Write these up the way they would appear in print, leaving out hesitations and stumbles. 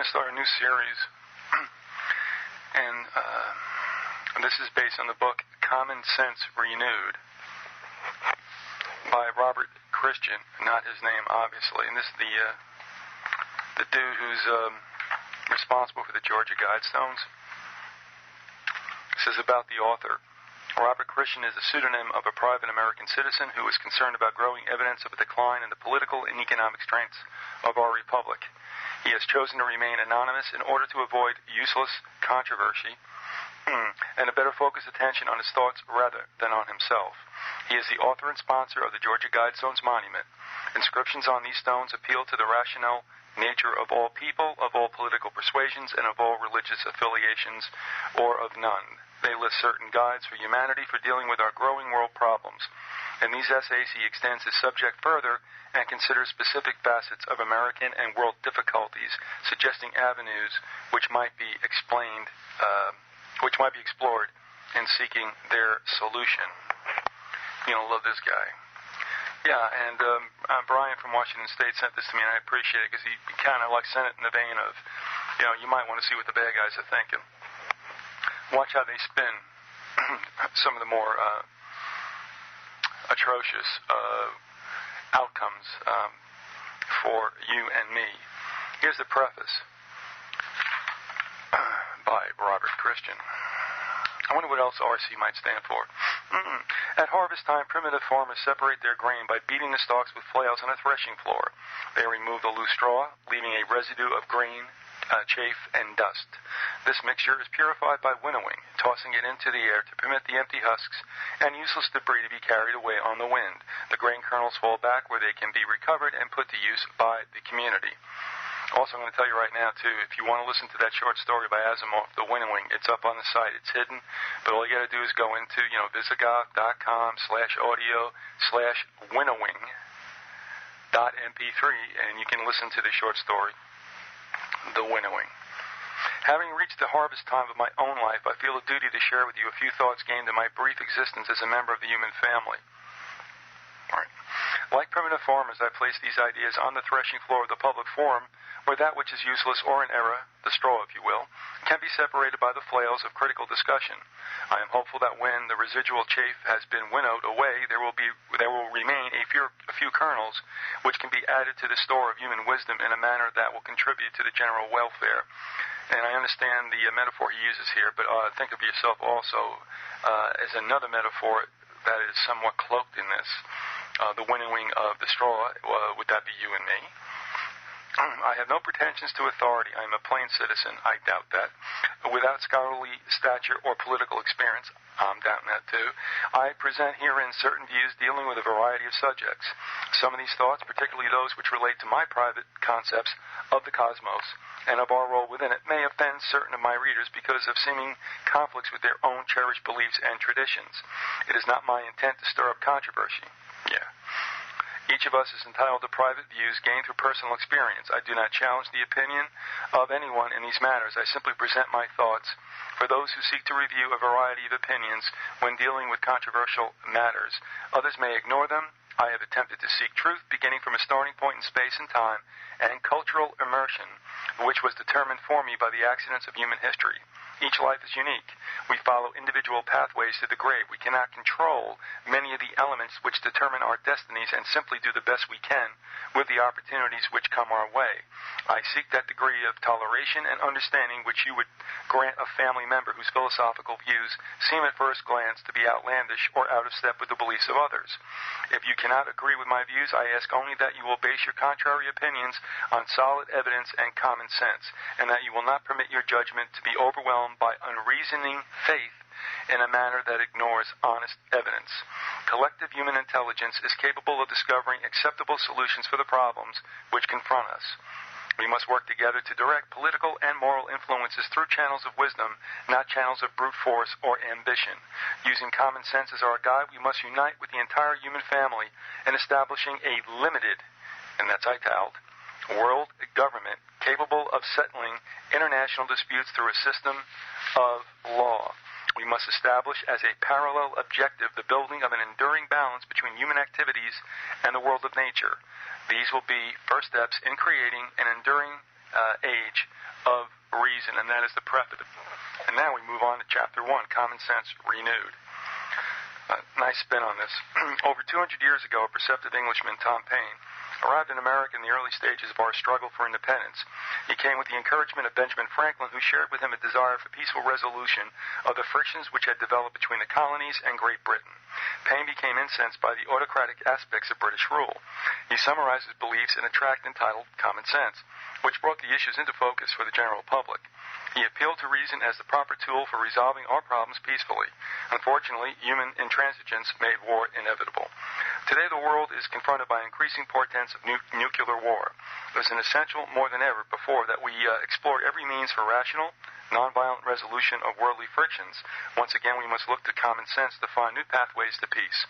going to start a new series, and this is based on the book Common Sense Renewed by Robert Christian, not his name, obviously. And this is the dude who's responsible for the Georgia Guidestones. This is about the author. Robert Christian is a pseudonym of a private American citizen who is concerned about growing evidence of a decline in the political and economic strengths of our republic. He has chosen to remain anonymous in order to avoid useless controversy and to better focus attention on his thoughts rather than on himself. He is the author and sponsor of the Georgia Guidestones Monument. Inscriptions on these stones appeal to the rational nature of all people, of all political persuasions, and of all religious affiliations, or of none. They list certain guides for humanity for dealing with our growing world problems. In these essays, he extends his subject further and considers specific facets of American and world difficulties, suggesting avenues which might be explored in seeking their solution. You know, love this guy. Yeah, and Brian from Washington State sent this to me, and I appreciate it because he kind of like sent it in the vein of, you know, you might want to see what the bad guys are thinking. Watch how they spin some of the more atrocious outcomes for you and me. Here's the preface by Robert Christian. I wonder what else RC might stand for. At harvest time, primitive farmers separate their grain by beating the stalks with flails on a threshing floor. They remove the loose straw, leaving a residue of grain, chaff, and dust. This mixture is purified by winnowing, tossing it into the air to permit the empty husks and useless debris to be carried away on the wind. The grain kernels fall back where they can be recovered and put to use by the community. Also, I'm going to tell you right now, too, if you want to listen to that short story by Asimov, The Winnowing, it's up on the site. It's hidden, but all you got to do is go into, Vyzygoth.com/audio/winnowing.mp3, and you can listen to the short story, The Winnowing. Having reached the harvest time of my own life, I feel a duty to share with you a few thoughts gained in my brief existence as a member of the human family. All right. Like primitive farmers, I place these ideas on the threshing floor of the public forum, where that which is useless or in error, the straw, if you will, can be separated by the flails of critical discussion. I am hopeful that when the residual chaff has been winnowed away, there will remain a few kernels which can be added to the store of human wisdom in a manner that will contribute to the general welfare. And I understand the metaphor he uses here, but think of yourself also as another metaphor that is somewhat cloaked in this. The winnowing of the straw, would that be you and me? I have no pretensions to authority. I am a plain citizen. I doubt that. Without scholarly stature or political experience, I'm doubting that too. I present herein certain views dealing with a variety of subjects. Some of these thoughts, particularly those which relate to my private concepts of the cosmos and of our role within it, may offend certain of my readers because of seeming conflicts with their own cherished beliefs and traditions. It is not my intent to stir up controversy. Yeah. Each of us is entitled to private views gained through personal experience. I do not challenge the opinion of anyone in these matters. I simply present my thoughts for those who seek to review a variety of opinions when dealing with controversial matters. Others may ignore them. I have attempted to seek truth, beginning from a starting point in space and time and cultural immersion, which was determined for me by the accidents of human history. Each life is unique. We follow individual pathways to the grave. We cannot control many of the elements which determine our destinies and simply do the best we can with the opportunities which come our way. I seek that degree of toleration and understanding which you would grant a family member whose philosophical views seem at first glance to be outlandish or out of step with the beliefs of others. If you cannot agree with my views, I ask only that you will base your contrary opinions on solid evidence and common sense, and that you will not permit your judgment to be overwhelmed by unreasoning faith in a manner that ignores honest evidence. Collective human intelligence is capable of discovering acceptable solutions for the problems which confront us. We must work together to direct political and moral influences through channels of wisdom, not channels of brute force or ambition. Using common sense as our guide, we must unite with the entire human family in establishing a limited, and that's italed, world government capable of settling international disputes through a system of law. We must establish as a parallel objective the building of an enduring balance between human activities and the world of nature. These will be first steps in creating an enduring age of reason, and that is the preface. And now we move on to Chapter 1, Common Sense Renewed. Nice spin on this. Over 200 years ago, a perceptive Englishman, Tom Paine, arrived in America in the early stages of our struggle for independence. He came with the encouragement of Benjamin Franklin, who shared with him a desire for peaceful resolution of the frictions which had developed between the colonies and Great Britain. Paine became incensed by the autocratic aspects of British rule. He summarized his beliefs in a tract entitled Common Sense, which brought the issues into focus for the general public. He appealed to reason as the proper tool for resolving our problems peacefully. Unfortunately, human intransigence made war inevitable. Today, the world is confronted by increasing portents of nuclear war. It is essential more than ever before that we explore every means for rational, nonviolent resolution of worldly frictions. Once again, we must look to common sense to find new pathways to peace.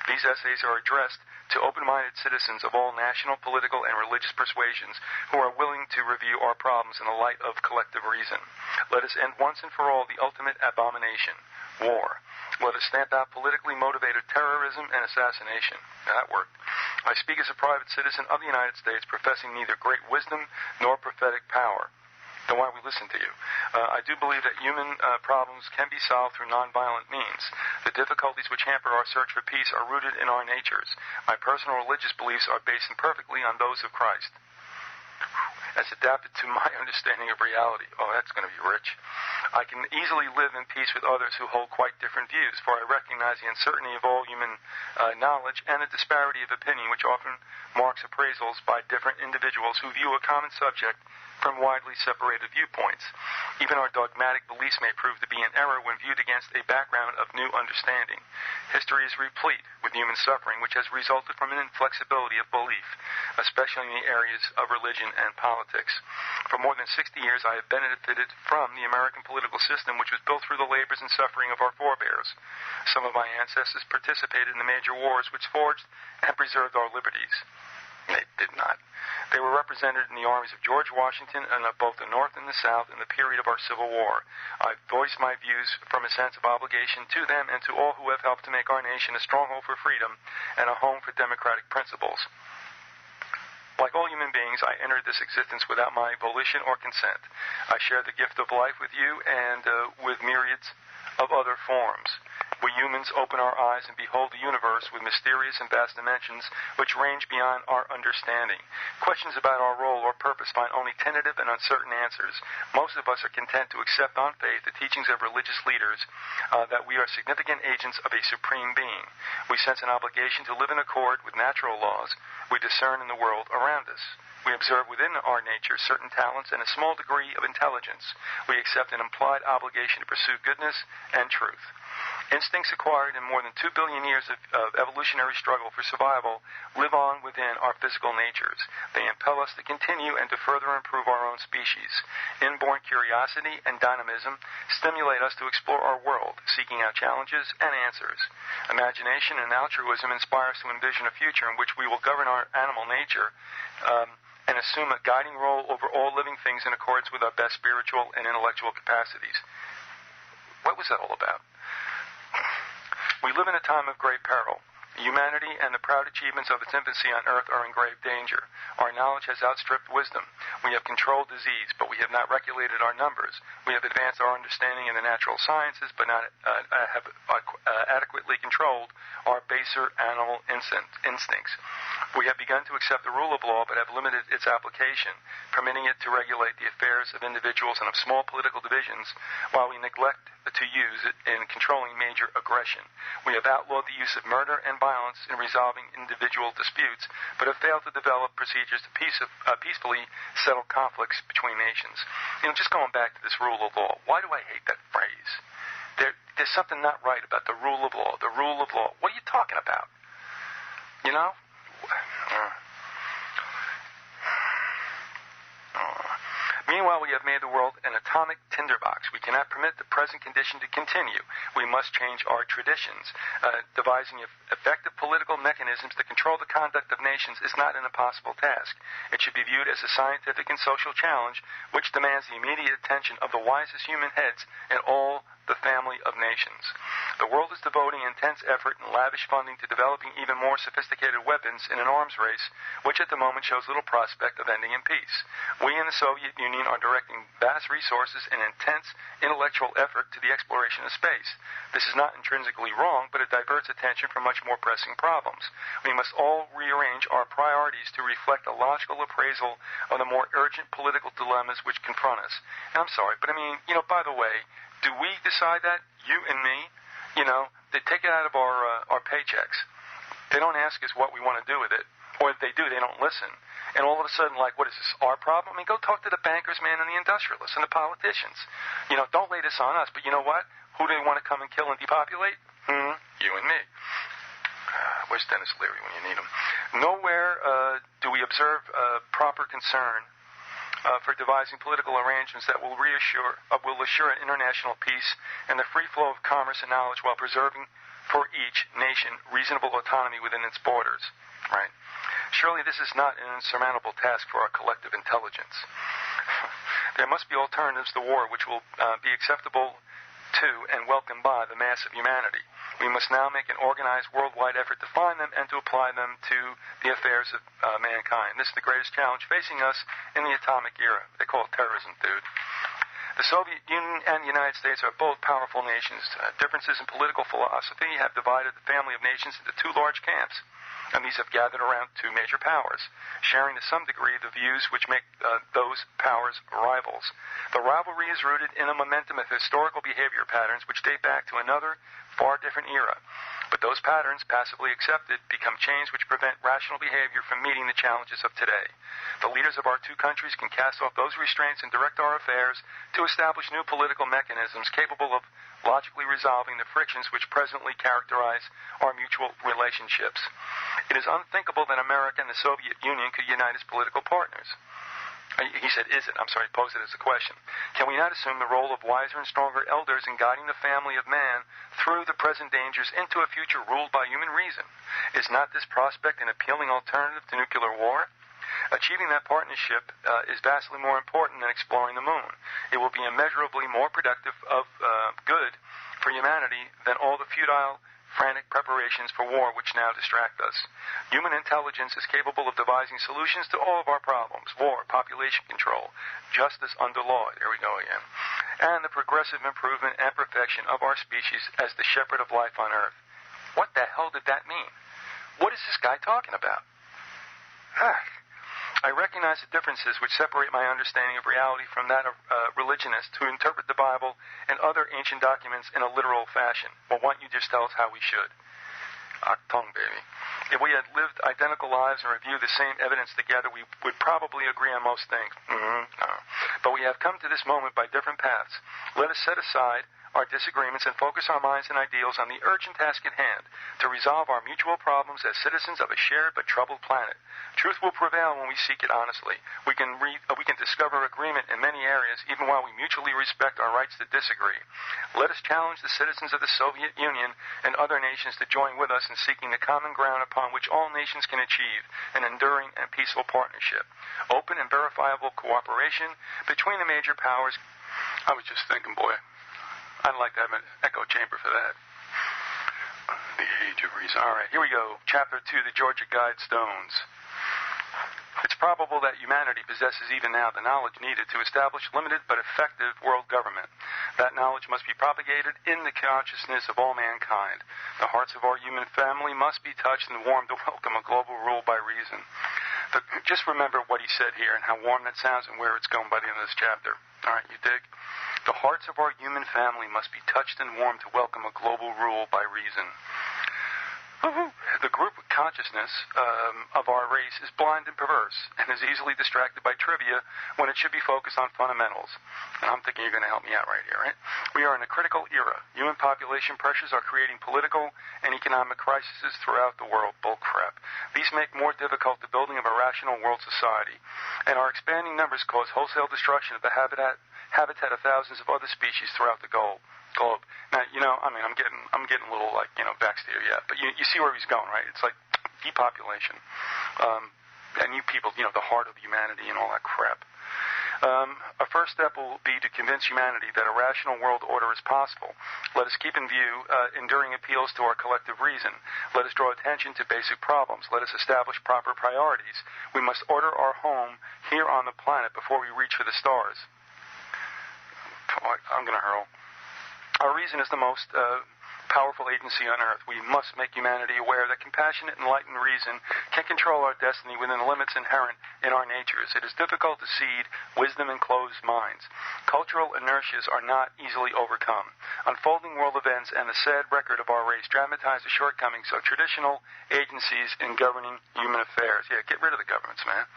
These essays are addressed to open-minded citizens of all national, political, and religious persuasions who are willing to review our problems in the light of collective reason. Let us end once and for all the ultimate abomination, war. Let us stamp out politically motivated terrorism and assassination. Now, that worked. I speak as a private citizen of the United States, professing neither great wisdom nor prophetic power. Then why we listen to you. I do believe that human problems can be solved through nonviolent means. The difficulties which hamper our search for peace are rooted in our natures. My personal religious beliefs are based perfectly on those of Christ, as adapted to my understanding of reality. Oh, that's going to be rich. I can easily live in peace with others who hold quite different views, for I recognize the uncertainty of all human knowledge and the disparity of opinion which often marks appraisals by different individuals who view a common subject from widely separated viewpoints. Even our dogmatic beliefs may prove to be in error when viewed against a background of new understanding. History is replete with human suffering which has resulted from an inflexibility of belief, especially in the areas of religion and politics. For more than 60 years, I have benefited from the American political system which was built through the labors and suffering of our forebears. Some of my ancestors participated in the major wars which forged and preserved our liberties. They did not. They were represented in the armies of George Washington and of both the North and the South in the period of our Civil War. I've voiced my views from a sense of obligation to them and to all who have helped to make our nation a stronghold for freedom and a home for democratic principles. Like all human beings, I entered this existence without my volition or consent. I share the gift of life with you and with myriads of other forms. We humans open our eyes and behold the universe with mysterious and vast dimensions which range beyond our understanding. Questions about our role or purpose find only tentative and uncertain answers. Most of us are content to accept on faith the teachings of religious leaders that we are significant agents of a supreme being. We sense an obligation to live in accord with natural laws we discern in the world around us. We observe within our nature certain talents and a small degree of intelligence. We accept an implied obligation to pursue goodness and truth. Instincts acquired in more than 2 billion years of evolutionary struggle for survival live on within our physical natures. They impel us to continue and to further improve our own species. Inborn curiosity and dynamism stimulate us to explore our world, seeking out challenges and answers. Imagination and altruism inspire us to envision a future in which we will govern our animal nature and assume a guiding role over all living things in accordance with our best spiritual and intellectual capacities. What was that all about? We live in a time of great peril. Humanity and the proud achievements of its infancy on earth are in grave danger. Our knowledge has outstripped wisdom. We have controlled disease, but we have not regulated our numbers. We have advanced our understanding in the natural sciences, but not have adequately controlled our baser animal instincts. We have begun to accept the rule of law, but have limited its application, permitting it to regulate the affairs of individuals and of small political divisions, while we neglect to use it in controlling major aggression. We have outlawed the use of murder and violence in resolving individual disputes, but have failed to develop procedures to peacefully settle conflicts between nations. Just going back to this rule of law, why do I hate that phrase? There's something not right about the rule of law. The rule of law. What are you talking about? You know? Meanwhile, we have made the world an atomic tinderbox. We cannot permit the present condition to continue. We must change our traditions. Devising effective political mechanisms to control the conduct of nations is not an impossible task. It should be viewed as a scientific and social challenge which demands the immediate attention of the wisest human heads in all the family of nations. The world is devoting intense effort and lavish funding to developing even more sophisticated weapons in an arms race, which at the moment shows little prospect of ending in peace. We in the Soviet Union are directing vast resources and intense intellectual effort to the exploration of space. This is not intrinsically wrong, but it diverts attention from much more pressing problems. We must all rearrange our priorities to reflect a logical appraisal of the more urgent political dilemmas which confront us. And I'm sorry, but I mean, by the way, do we decide that? You and me? They take it out of our paychecks. They don't ask us what we want to do with it. Or if they do, they don't listen. And all of a sudden, what is this, our problem? I mean, go talk to the bankers, man, and the industrialists and the politicians. Don't lay this on us. But you know what? Who do they want to come and kill and depopulate? You and me. Where's Dennis Leary when you need him? Nowhere do we observe proper concern for devising political arrangements that will assure international peace and the free flow of commerce and knowledge while preserving for each nation reasonable autonomy within its borders. Right? Surely this is not an insurmountable task for our collective intelligence. There must be alternatives to war which will be acceptable to and welcomed by the mass of humanity. We must now make an organized worldwide effort to find them and to apply them to the affairs of mankind. This is the greatest challenge facing us in the atomic era. They call it terrorism, dude. The Soviet Union and the United States are both powerful nations. Differences in political philosophy have divided the family of nations into two large camps, and these have gathered around two major powers, sharing to some degree the views which make those powers rivals. The rivalry is rooted in a momentum of historical behavior patterns which date back to another, far different era. But those patterns, passively accepted, become chains which prevent rational behavior from meeting the challenges of today. The leaders of our two countries can cast off those restraints and direct our affairs to establish new political mechanisms capable of logically resolving the frictions which presently characterize our mutual relationships. It is unthinkable that America and the Soviet Union could unite as political partners. He said, is it? I'm sorry, he posed it as a question. Can we not assume the role of wiser and stronger elders in guiding the family of man through the present dangers into a future ruled by human reason? Is not this prospect an appealing alternative to nuclear war? Achieving that partnership is vastly more important than exploring the moon. It will be immeasurably more productive of good for humanity than all the futile, frantic preparations for war which now distract us. Human intelligence is capable of devising solutions to all of our problems: war, population control, justice under law, there we go again, and the progressive improvement and perfection of our species as the shepherd of life on earth. What the hell did that mean? What is this guy talking about? I recognize the differences which separate my understanding of reality from that of religionists who interpret the Bible and other ancient documents in a literal fashion. Well, why don't you just tell us how we should? Tongue, baby. If we had lived identical lives and reviewed the same evidence together, we would probably agree on most things. No. But we have come to this moment by different paths. Let us set aside our disagreements and focus our minds and ideals on the urgent task at hand to resolve our mutual problems as citizens of a shared but troubled planet. Truth will prevail when we seek it honestly. We can discover agreement in many areas even while we mutually respect our rights to disagree. Let us challenge the citizens of the Soviet Union and other nations to join with us in seeking the common ground upon which all nations can achieve an enduring and peaceful partnership. Open and verifiable cooperation between the major powers. I was just thinking, boy, I'd like to have an echo chamber for that. The age of reason. All right, here we go. Chapter 2, the Georgia Guidestones. It's probable that humanity possesses even now the knowledge needed to establish limited but effective world government. That knowledge must be propagated in the consciousness of all mankind. The hearts of our human family must be touched and warmed to welcome a global rule by reason. Just remember what he said here and how warm that sounds and where it's going by the end of this chapter. All right, you dig? The hearts of our human family must be touched and warmed to welcome a global rule by reason. The group consciousness of our race is blind and perverse and is easily distracted by trivia when it should be focused on fundamentals. And I'm thinking you're going to help me out right here, right? We are in a critical era. Human population pressures are creating political and economic crises throughout the world. Bull crap. These make more difficult the building of a rational world society. And our expanding numbers cause wholesale destruction of the habitat of thousands of other species throughout the globe. Now, I'm getting a little, backsteer, yeah. But you see where he's going, right? It's like depopulation. And you people, the heart of humanity and all that crap. Our first step will be to convince humanity that a rational world order is possible. Let us keep in view enduring appeals to our collective reason. Let us draw attention to basic problems. Let us establish proper priorities. We must order our home here on the planet before we reach for the stars. I'm going to hurl. Our reason is the most powerful agency on earth. We must make humanity aware that compassionate, enlightened reason can control our destiny within the limits inherent in our natures. It is difficult to seed wisdom in closed minds. Cultural inertias are not easily overcome. Unfolding world events and the sad record of our race dramatize the shortcomings of traditional agencies in governing human affairs. Yeah, get rid of the governments, man.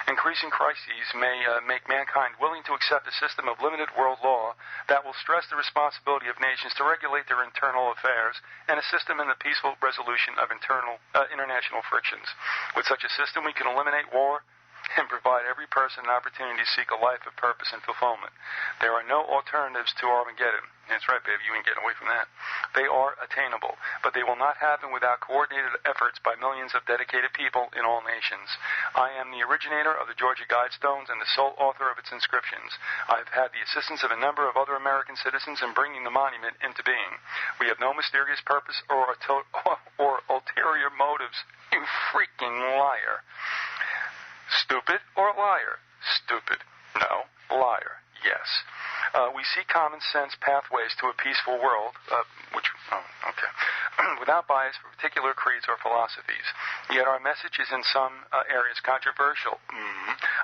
Increasing crises may make mankind willing to accept a system of limited world law that will stress the responsibility of nations to regulate their internal affairs and assist them in the peaceful resolution of international frictions. With such a system, we can eliminate war and provide every person an opportunity to seek a life of purpose and fulfillment. There are no alternatives to Armageddon. That's right, baby, you ain't getting away from that. They are attainable, but they will not happen without coordinated efforts by millions of dedicated people in all nations. I am the originator of the Georgia Guidestones and the sole author of its inscriptions. I have had the assistance of a number of other American citizens in bringing the monument into being. We have no mysterious purpose or ulterior motives. You freaking liar. Stupid or liar? Stupid. No. Liar. Yes. We see common sense pathways to a peaceful world, without bias for particular creeds or philosophies. Yet our message is in some areas controversial.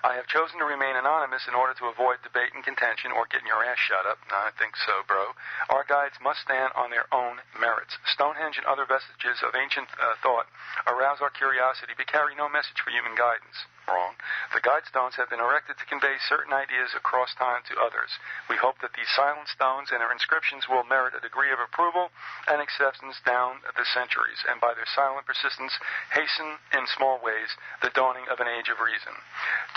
I have chosen to remain anonymous in order to avoid debate and contention or getting your ass shut up. I think so, bro. Our guides must stand on their own merits. Stonehenge and other vestiges of ancient thought arouse our curiosity but carry no message for human guidance. Wrong. The Guidestones have been erected to convey certain ideas across time to others. We hope that these silent stones and their inscriptions will merit a degree of approval and acceptance down the centuries, and by their silent persistence hasten in small ways the dawning of an age of reason.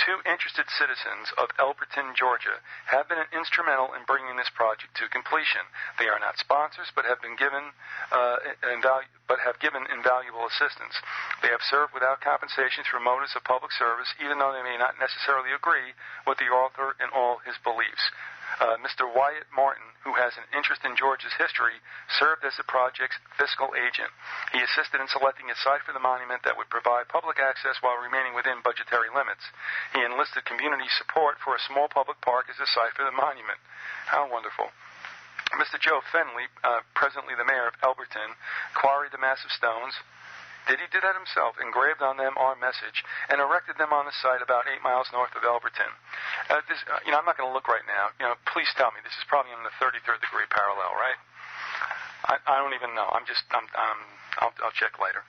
2 interested citizens of Elberton, Georgia, have been instrumental in bringing this project to completion. They are not sponsors, but have given invaluable assistance. They have served without compensation through motives of public service, even though they may not necessarily agree with the author in all his beliefs. Mr. Wyatt Martin, who has an interest in Georgia's history, served as the project's fiscal agent. He assisted in selecting a site for the monument that would provide public access while remaining within budgetary limits. He enlisted community support for a small public park as a site for the monument. How wonderful. Mr. Joe Fenley, presently the mayor of Elberton, quarried the massive stones. Did he do that himself? Engraved on them our message and erected them on the site about 8 miles north of Elberton. I'm not going to look right now. Please tell me this is probably in the 33rd degree parallel, right? I don't even know. I'll check later.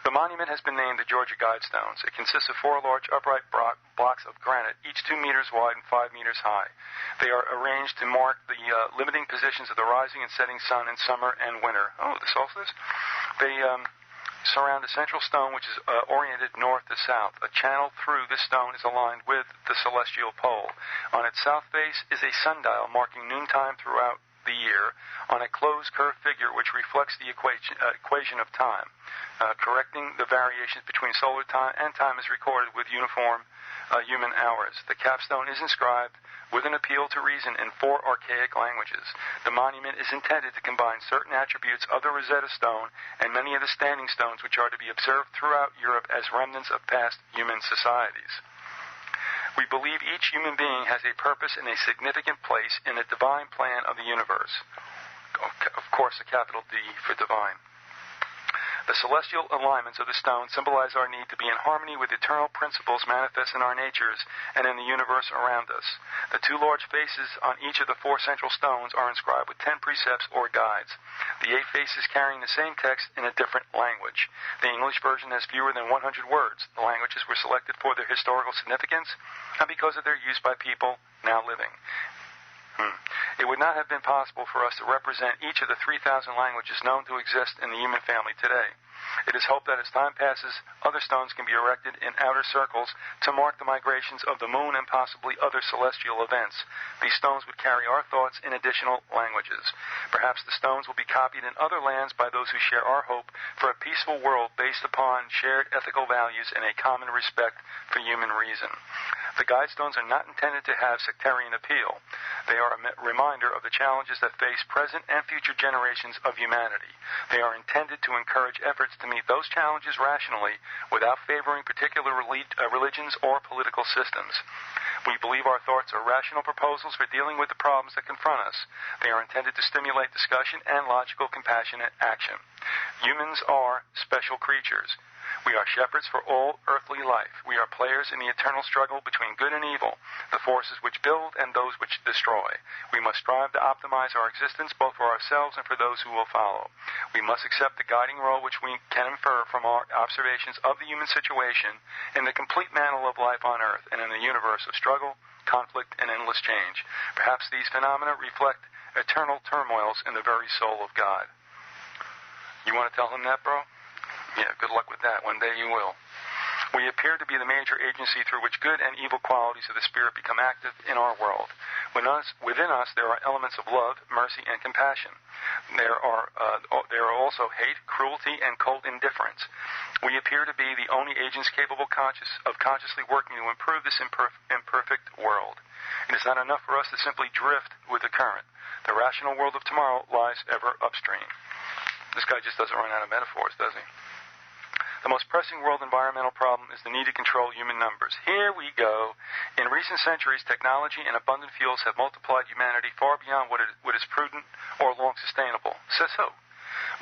The monument has been named the Georgia Guidestones. It consists of 4 large upright blocks of granite, each 2 meters wide and 5 meters high. They are arranged to mark the limiting positions of the rising and setting sun in summer and winter. Oh, the solstice? They surround a central stone which is oriented north to south. A channel through this stone is aligned with the celestial pole. On its south base is a sundial marking noontime throughout the year on a closed curved figure which reflects the equation of time. Correcting the variations between solar time and time is recorded with uniform human hours. The capstone is inscribed with an appeal to reason in 4 archaic languages. The monument is intended to combine certain attributes of the Rosetta Stone and many of the standing stones which are to be observed throughout Europe as remnants of past human societies. We believe each human being has a purpose and a significant place in the divine plan of the universe. Of course, a capital D for divine. The celestial alignments of the stone symbolize our need to be in harmony with eternal principles manifest in our natures and in the universe around us. The 2 large faces on each of the 4 central stones are inscribed with 10 precepts or guides. The 8 faces carrying the same text in a different language. The English version has fewer than 100 words. The languages were selected for their historical significance and because of their use by people now living. It would not have been possible for us to represent each of the 3,000 languages known to exist in the human family today. It is hoped that as time passes, other stones can be erected in outer circles to mark the migrations of the moon and possibly other celestial events. These stones would carry our thoughts in additional languages. Perhaps the stones will be copied in other lands by those who share our hope for a peaceful world based upon shared ethical values and a common respect for human reason. The Guidestones are not intended to have sectarian appeal. They are a reminder of the challenges that face present and future generations of humanity. They are intended to encourage efforts to meet those challenges rationally without favoring particular religions or political systems. We believe our thoughts are rational proposals for dealing with the problems that confront us. They are intended to stimulate discussion and logical, compassionate action. Humans are special creatures. We are shepherds for all earthly life. We are players in the eternal struggle between good and evil, the forces which build and those which destroy. We must strive to optimize our existence both for ourselves and for those who will follow. We must accept the guiding role which we can infer from our observations of the human situation in the complete mantle of life on earth and in the universe of struggle, conflict, and endless change. Perhaps these phenomena reflect eternal turmoils in the very soul of God. You want to tell him that, bro? Yeah, good luck with that. One day you will. We appear to be the major agency through which good and evil qualities of the Spirit become active in our world. Within us, there are elements of love, mercy, and compassion. There are also hate, cruelty, and cold indifference. We appear to be the only agents capable of consciously working to improve this imperfect world. It is not enough for us to simply drift with the current. The rational world of tomorrow lies ever upstream. This guy just doesn't run out of metaphors, does he? The most pressing world environmental problem is the need to control human numbers. Here we go. In recent centuries, technology and abundant fuels have multiplied humanity far beyond what is prudent or long sustainable. Says who?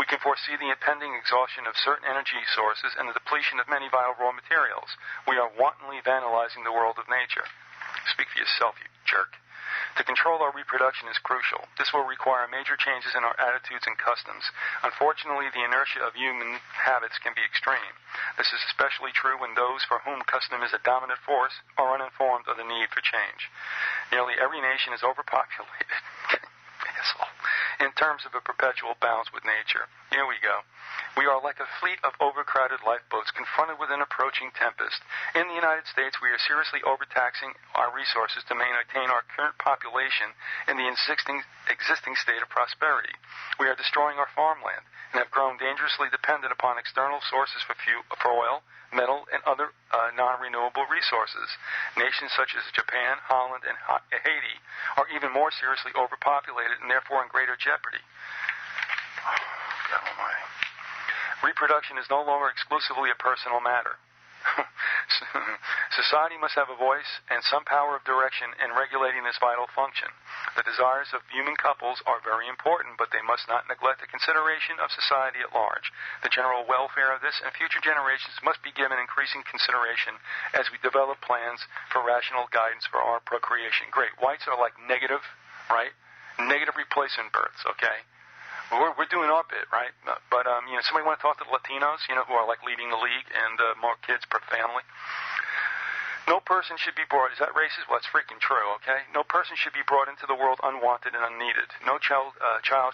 We can foresee the impending exhaustion of certain energy sources and the depletion of many vital raw materials. We are wantonly vandalizing the world of nature. Speak for yourself, you jerk. To control our reproduction is crucial. This will require major changes in our attitudes and customs. Unfortunately, the inertia of human habits can be extreme. This is especially true when those for whom custom is a dominant force are uninformed of the need for change. Nearly every nation is overpopulated. Asshole. In terms of a perpetual balance with nature. Here we go. We are like a fleet of overcrowded lifeboats confronted with an approaching tempest. In the United States, we are seriously overtaxing our resources to maintain our current population in the existing state of prosperity. We are destroying our farmland and have grown dangerously dependent upon external sources for oil, metal, and other non-renewable resources. Nations such as Japan, Holland, and Haiti are even more seriously overpopulated and therefore in greater jeopardy. God almighty. Reproduction is no longer exclusively a personal matter. Society must have a voice and some power of direction in regulating this vital function. The desires of human couples are very important, but they must not neglect the consideration of society at large. The general welfare of this and future generations must be given increasing consideration as we develop plans for rational guidance for our procreation. Great. Whites are like negative, right? Negative replacement births, okay? We're doing our bit, right? But, somebody want to talk to the Latinos, who are like leading the league and more kids per family? No person should be brought, is that racist? Well, that's freaking true, okay? No person should be brought into the world unwanted and unneeded. No child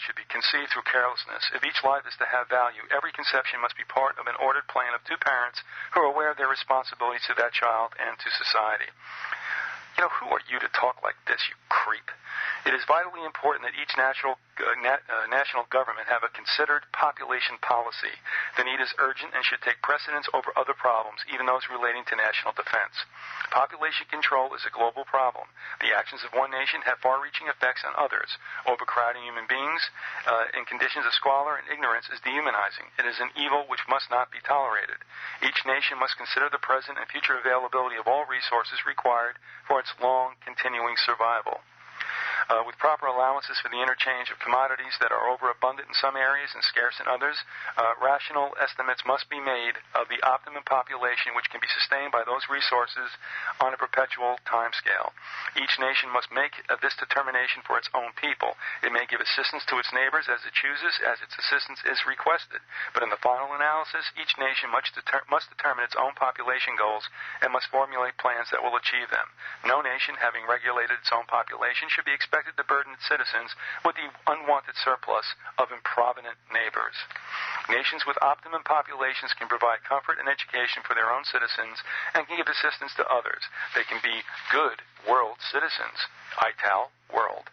should be conceived through carelessness. If each life is to have value, every conception must be part of an ordered plan of two parents who are aware of their responsibilities to that child and to society. Who are you to talk like this, you creep? It is vitally important that each national government have a considered population policy. The need is urgent and should take precedence over other problems, even those relating to national defense. Population control is a global problem. The actions of one nation have far-reaching effects on others. Overcrowding human beings in conditions of squalor and ignorance is dehumanizing. It is an evil which must not be tolerated. Each nation must consider the present and future availability of all resources required for its long, continuing survival. With proper allowances for the interchange of commodities that are overabundant in some areas and scarce in others, rational estimates must be made of the optimum population which can be sustained by those resources on a perpetual time scale. Each nation must make this determination for its own people. It may give assistance to its neighbors as it chooses, as its assistance is requested. But in the final analysis, each nation must determine its own population goals and must formulate plans that will achieve them. No nation, having regulated its own population, should be expected to burden its citizens with the unwanted surplus of improvident neighbors. Nations with optimum populations can provide comfort and education for their own citizens and can give assistance to others. They can be good world citizens. Ital, world.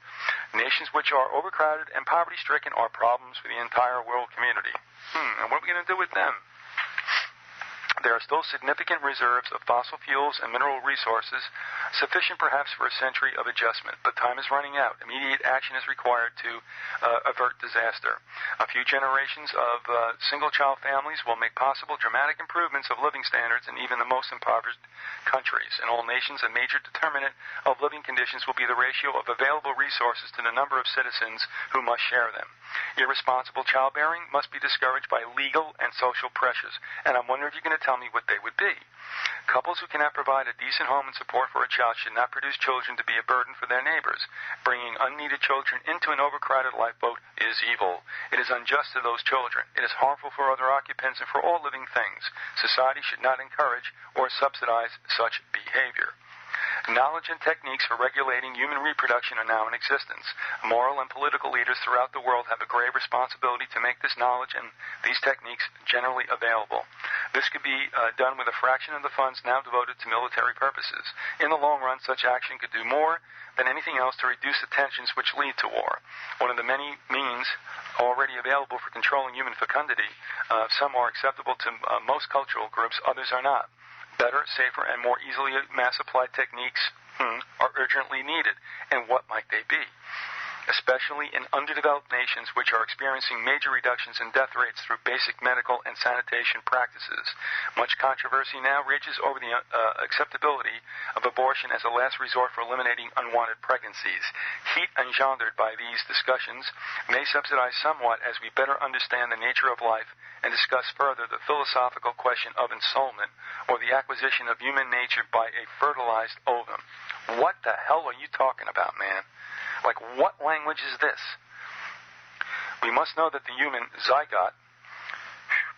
Nations which are overcrowded and poverty-stricken are problems for the entire world community. And what are we going to do with them? There are still significant reserves of fossil fuels and mineral resources Sufficient perhaps for a century of adjustment, but time is running out. Immediate action is required to avert disaster. A few generations of single-child families will make possible dramatic improvements of living standards in even the most impoverished countries. In all nations, a major determinant of living conditions will be the ratio of available resources to the number of citizens who must share them. Irresponsible childbearing must be discouraged by legal and social pressures, and I'm wondering if you're going to tell me what they would be. Couples who cannot provide a decent home and support for a child should not produce children to be a burden for their neighbors. Bringing unneeded children into an overcrowded lifeboat is evil. It is unjust to those children. It is harmful for other occupants and for all living things. Society should not encourage or subsidize such behavior. Knowledge and techniques for regulating human reproduction are now in existence. Moral and political leaders throughout the world have a grave responsibility to make this knowledge and these techniques generally available. This could be done with a fraction of the funds now devoted to military purposes. In the long run, such action could do more than anything else to reduce the tensions which lead to war. One of the many means already available for controlling human fecundity, some are acceptable to most cultural groups, others are not. Better, safer, and more easily mass-applied techniques are urgently needed. And what might they be? Especially in underdeveloped nations which are experiencing major reductions in death rates through basic medical and sanitation practices. Much controversy now rages over the acceptability of abortion as a last resort for eliminating unwanted pregnancies. Heat engendered by these discussions may subside somewhat as we better understand the nature of life and discuss further the philosophical question of ensoulment, or the acquisition of human nature by a fertilized ovum. What the hell are you talking about, man? Like, what language is this? We must know that the human zygote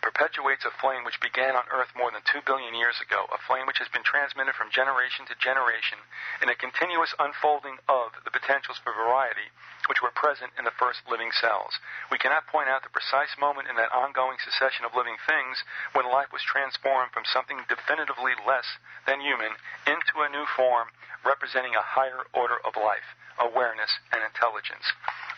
perpetuates a flame which began on Earth more than 2 billion years ago, a flame which has been transmitted from generation to generation in a continuous unfolding of the potentials for variety which were present in the first living cells. We cannot point out the precise moment in that ongoing succession of living things when life was transformed from something definitively less than human into a new form representing a higher order of life, awareness, and intelligence.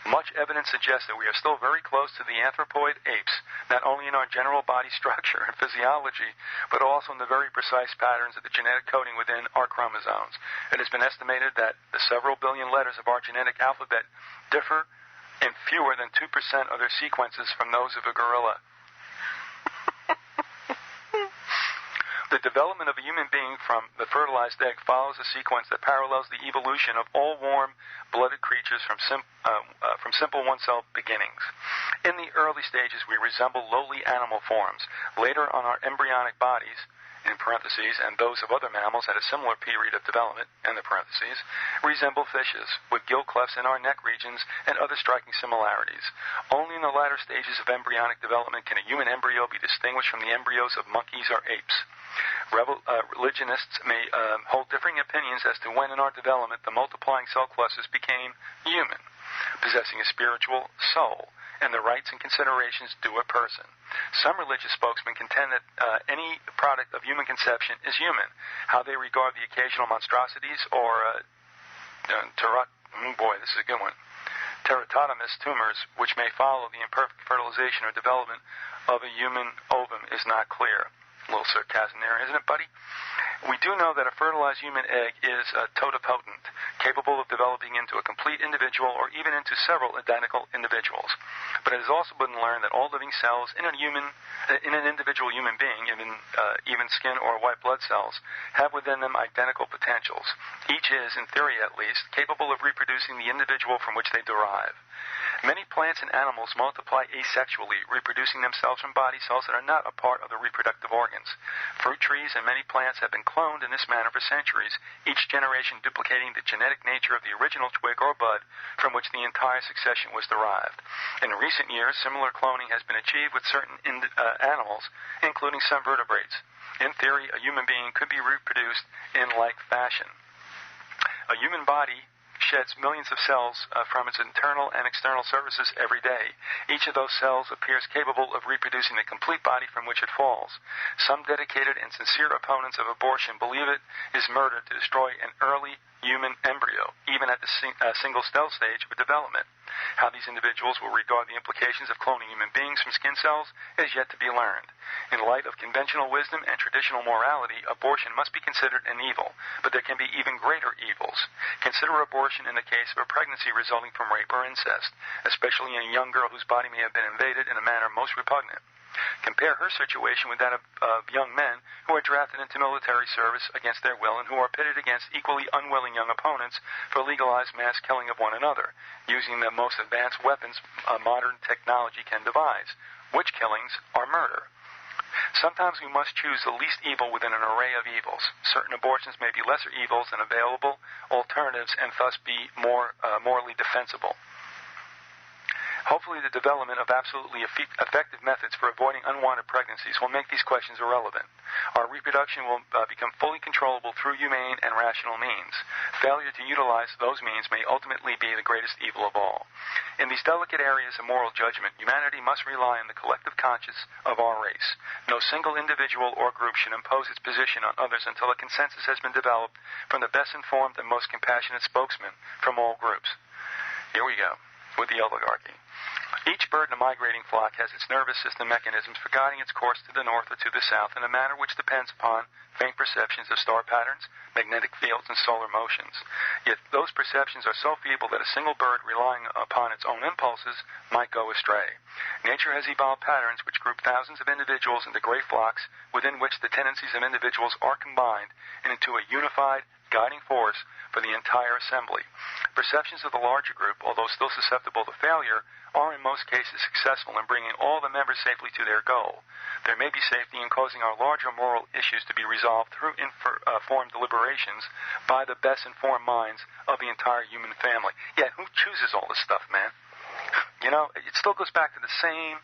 Much evidence suggests that we are still very close to the anthropoid apes, not only in our general body structure and physiology, but also in the very precise patterns of the genetic coding within our chromosomes. It has been estimated that the several billion letters of our genetic alphabet differ in fewer than 2% of their sequences from those of a gorilla. The development of a human being from the fertilized egg follows a sequence that parallels the evolution of all warm-blooded creatures from simple one-cell beginnings. In the early stages, we resemble lowly animal forms. Later on, our embryonic bodies, in parentheses, and those of other mammals at a similar period of development, in the parentheses, resemble fishes, with gill clefts in our neck regions and other striking similarities. Only in the latter stages of embryonic development can a human embryo be distinguished from the embryos of monkeys or apes. Religionists may hold differing opinions as to when in our development the multiplying cell clusters became human, possessing a spiritual soul, and the rights and considerations due a person. Some religious spokesmen contend that any product of human conception is human. How they regard the occasional monstrosities or this is a good one, teratomatous tumors which may follow the imperfect fertilization or development of a human ovum is not clear. A little sarcasm there, isn't it, buddy? We do know that a fertilized human egg is totipotent, capable of developing into a complete individual or even into several identical individuals. But it has also been learned that all living cells in an individual human being, even skin or white blood cells, have within them identical potentials. Each is, in theory at least, capable of reproducing the individual from which they derive. Many plants and animals multiply asexually, reproducing themselves from body cells that are not a part of the reproductive organs. Fruit trees and many plants have been cloned in this manner for centuries, each generation duplicating the genetic nature of the original twig or bud from which the entire succession was derived. In recent years, similar cloning has been achieved with certain animals, including some vertebrates. In theory, a human being could be reproduced in like fashion. A human body sheds millions of cells from its internal and external surfaces every day. Each of those cells appears capable of reproducing the complete body from which it falls. Some dedicated and sincere opponents of abortion believe it is murder to destroy an early human embryo, even at the single cell stage of development. How these individuals will regard the implications of cloning human beings from skin cells is yet to be learned. In light of conventional wisdom and traditional morality, abortion must be considered an evil, but there can be even greater evils. Consider abortion in the case of a pregnancy resulting from rape or incest, especially in a young girl whose body may have been invaded in a manner most repugnant. Compare her situation with that of young men who are drafted into military service against their will and who are pitted against equally unwilling young opponents for legalized mass killing of one another, using the most advanced weapons modern technology can devise. Which killings are murder? Sometimes we must choose the least evil within an array of evils. Certain abortions may be lesser evils than available alternatives and thus be more morally defensible. Hopefully the development of absolutely effective methods for avoiding unwanted pregnancies will make these questions irrelevant. Our reproduction will become fully controllable through humane and rational means. Failure to utilize those means may ultimately be the greatest evil of all. In these delicate areas of moral judgment, humanity must rely on the collective conscience of our race. No single individual or group should impose its position on others until a consensus has been developed from the best informed and most compassionate spokesman from all groups. Here we go, with the oligarchy. Each bird in a migrating flock has its nervous system mechanisms for guiding its course to the north or to the south in a manner which depends upon faint perceptions of star patterns, magnetic fields, and solar motions. Yet those perceptions are so feeble that a single bird relying upon its own impulses might go astray. Nature has evolved patterns which group thousands of individuals into great flocks within which the tendencies of individuals are combined into a unified guiding force for the entire assembly. Perceptions of the larger group, although still susceptible to failure, are in most cases successful in bringing all the members safely to their goal. There may be safety in causing our larger moral issues to be resolved through informed deliberations by the best informed minds of the entire human family. Yeah, who chooses all this stuff, man? You know, it still goes back to the same...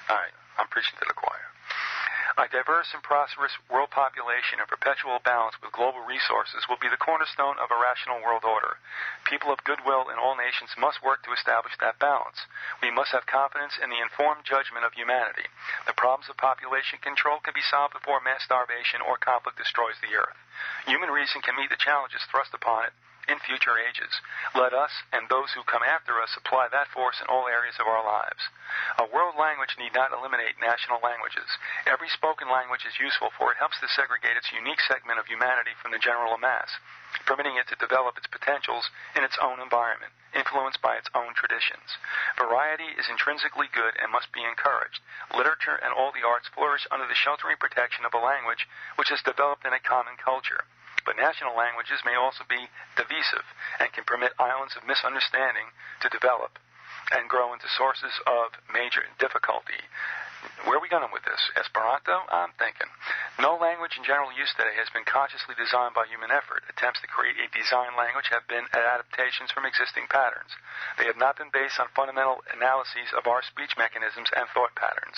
All right, I'm preaching to the choir. A diverse and prosperous world population in perpetual balance with global resources will be the cornerstone of a rational world order. People of goodwill in all nations must work to establish that balance. We must have confidence in the informed judgment of humanity. The problems of population control can be solved before mass starvation or conflict destroys the earth. Human reason can meet the challenges thrust upon it in future ages. Let us and those who come after us apply that force in all areas of our lives. A world language need not eliminate national languages. Every spoken language is useful, for it helps to segregate its unique segment of humanity from the general mass, permitting it to develop its potentials in its own environment, influenced by its own traditions. Variety is intrinsically good and must be encouraged. Literature and all the arts flourish under the sheltering protection of a language which is developed in a common culture. But national languages may also be divisive and can permit islands of misunderstanding to develop and grow into sources of major difficulty. Where are we going with this? Esperanto? I'm thinking. No language in general use today has been consciously designed by human effort. Attempts to create a design language have been adaptations from existing patterns. They have not been based on fundamental analyses of our speech mechanisms and thought patterns.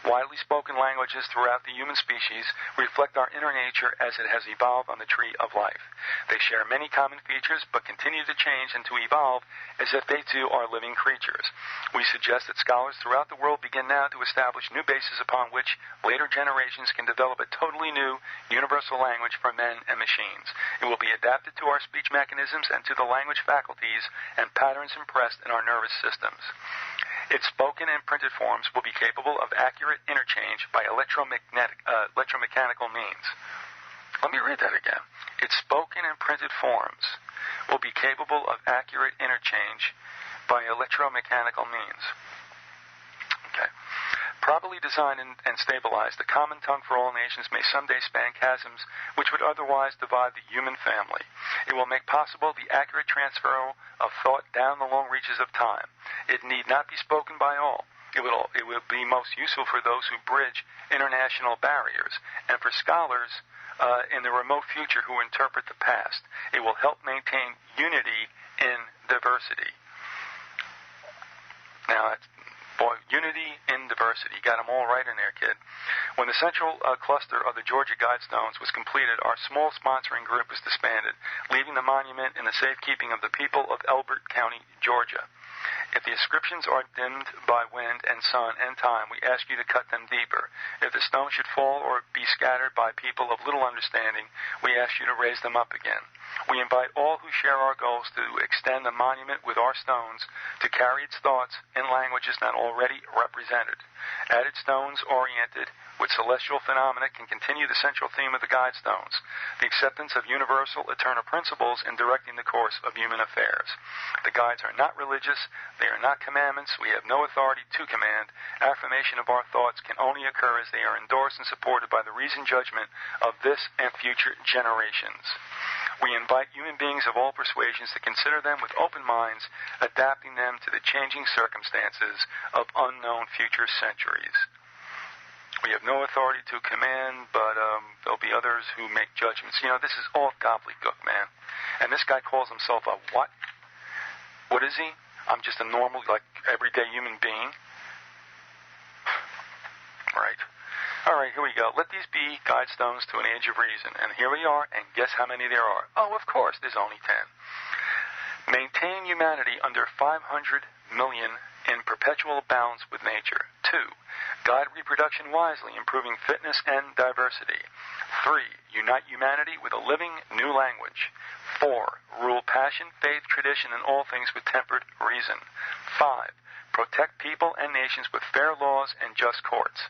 Widely spoken languages throughout the human species reflect our inner nature as it has evolved on the tree of life. They share many common features, but continue to change and to evolve as if they too are living creatures. We suggest that scholars throughout the world begin now to establish new bases upon which later generations can develop a totally new universal language for men and machines. It will be adapted to our speech mechanisms and to the language faculties and patterns impressed in our nervous systems. Its spoken and printed forms will be capable of accurate interchange by electromechanical means. Let me read that again. Its spoken and printed forms will be capable of accurate interchange by electromechanical means. Okay. Properly designed and stabilized, the common tongue for all nations may someday span chasms which would otherwise divide the human family. It will make possible the accurate transfer of thought down the long reaches of time. It need not be spoken by all. It will be most useful for those who bridge international barriers and for scholars in the remote future who interpret the past. It will help maintain unity in diversity. Now, unity in diversity. You got them all right in there, kid. When the central cluster of the Georgia Guidestones was completed, our small sponsoring group was disbanded, leaving the monument in the safekeeping of the people of Elbert County, Georgia. If the inscriptions are dimmed by wind and sun and time, we ask you to cut them deeper. If the stone should fall or be scattered by people of little understanding, we ask you to raise them up again. We invite all who share our goals to extend the monument with our stones to carry its thoughts in languages not already represented. Added stones oriented with celestial phenomena can continue the central theme of the Guidestones, the acceptance of universal eternal principles in directing the course of human affairs. The guides are not religious, they are not commandments, we have no authority to command. Affirmation of our thoughts can only occur as they are endorsed and supported by the reasoned judgment of this and future generations. We invite human beings of all persuasions to consider them with open minds, adapting them to the changing circumstances of unknown future centuries. We have no authority to command, but there'll be others who make judgments. You know, this is all gobbledygook, man. And this guy calls himself a what? What is he? I'm just a normal, like, everyday human being. Right. All right, here we go. Let these be Guidestones to an age of reason. And here we are, and guess how many there are? Oh, of course, there's only 10. Maintain humanity under 500 million in perpetual balance with nature. 2. Guide reproduction wisely, improving fitness and diversity. 3. Unite humanity with a living new language. 4. Rule passion, faith, tradition, and all things with tempered reason. 5. Protect people and nations with fair laws and just courts.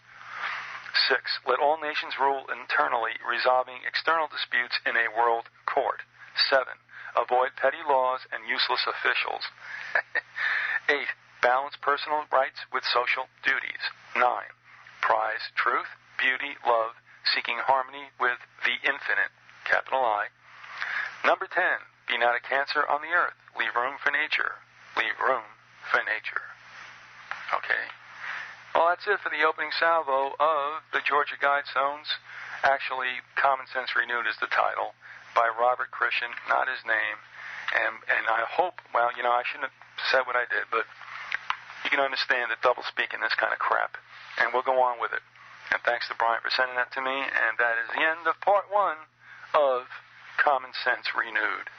6. Let all nations rule internally, resolving external disputes in a world court. 7. Avoid petty laws and useless officials. 8. Balance personal rights with social duties. 9. Prize truth, beauty, love, seeking harmony with the infinite, capital I. Number 10. Be not a cancer on the earth. Leave room for nature. Leave room for nature. Okay. Well, that's it for the opening salvo of the Georgia Guidestones. Actually, Common Sense Renewed is the title, by Robert Christian, not his name. And I hope, well, you know, I shouldn't have said what I did, but you can understand the double-speak in this kind of crap. And we'll go on with it. And thanks to Brian for sending that to me. And that is the end of part 1 of Common Sense Renewed.